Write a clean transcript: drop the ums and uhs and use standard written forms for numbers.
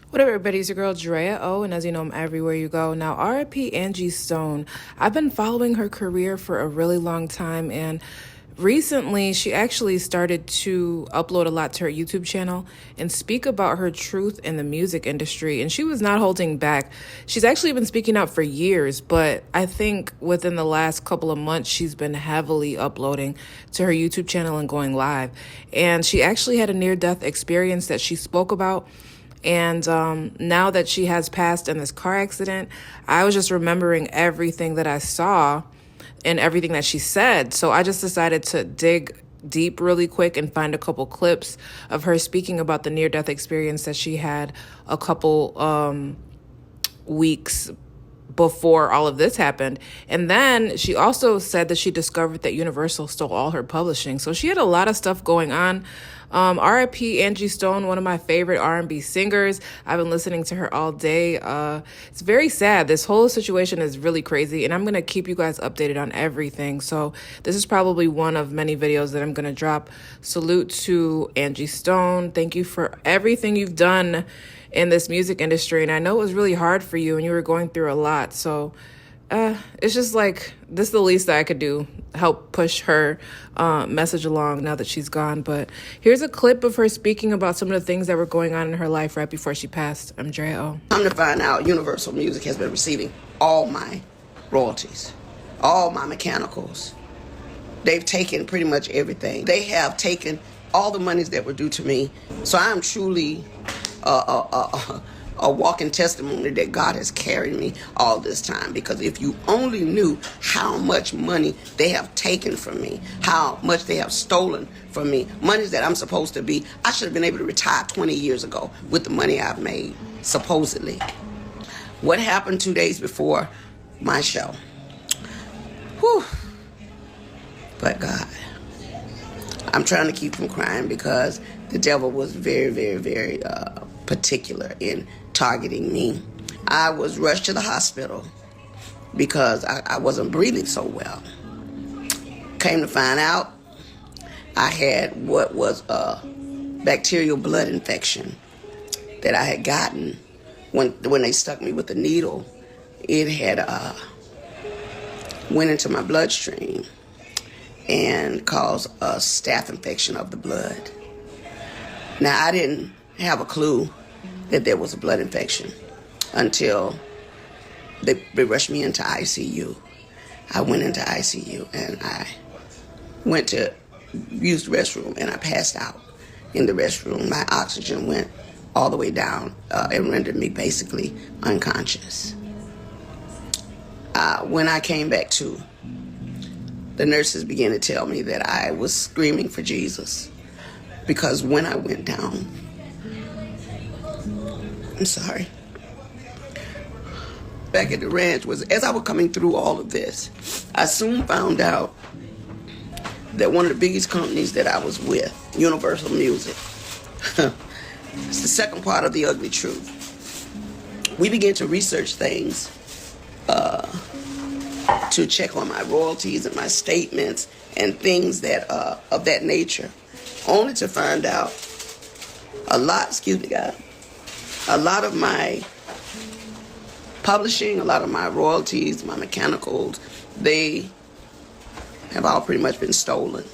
What up, everybody? It's your girl, Drea O, and as you know, I'm everywhere you go. Now, RIP Angie Stone. I've been following her career for a really long time, and recently she actually started to upload a lot to her YouTube channel and speak about her truth in the music industry, and she was not holding back. She's actually been speaking out for years, but I think within the last couple of months, she's been heavily uploading to her YouTube channel and going live. And she actually had a near-death experience that she spoke about. And now that she has passed in this car accident, I was just remembering everything that I saw and everything that she said. So I just decided to dig deep really quick and find a couple clips of her speaking about the near-death experience that she had a couple weeks before all of this happened. And then she also said that she discovered that Universal stole all her publishing. So she had a lot of stuff going on. RIP Angie Stone, one of my favorite R&B singers. I've been listening to her all day. It's very sad. This whole situation is really crazy, and I'm going to keep you guys updated on everything. So this is probably one of many videos that I'm going to drop. Salute to Angie Stone. Thank you for everything you've done in this music industry. And I know it was really hard for you and you were going through a lot. So it's just like, this is the least that I could do, help push her message along now that she's gone. But here's a clip of her speaking about some of the things that were going on in her life right before she passed. I'm Drea O. Come to find out, Universal Music has been receiving all my royalties, all my mechanicals. They've taken pretty much everything. They have taken all the monies that were due to me. So I am truly a walking testimony that God has carried me all this time. Because if you only knew how much money they have taken from me, how much they have stolen from me, monies that I'm supposed to be, I should have been able to retire 20 years ago with the money I've made, supposedly. What happened 2 days before my show? Whew. But God, I'm trying to keep from crying because the devil was very, very, very particular in targeting me. I was rushed to the hospital because I wasn't breathing so well. Came to find out, I had what was a bacterial blood infection that I had gotten when they stuck me with the needle. It had went into my bloodstream and caused a staph infection of the blood. Now, I didn't have a clue that there was a blood infection until they rushed me into ICU. I went into ICU and I went to use the restroom and I passed out in the restroom. My oxygen went all the way down and rendered me basically unconscious. When I came back to, the nurses began to tell me that I was screaming for Jesus because when I went down, I'm sorry, back at the ranch, as I was coming through all of this, I soon found out that one of the biggest companies that I was with, Universal Music, it's the second part of the ugly truth. We began to research things to check on my royalties and my statements and things that of that nature, only to find out a lot of my publishing, a lot of my royalties, my mechanicals, they have all pretty much been stolen.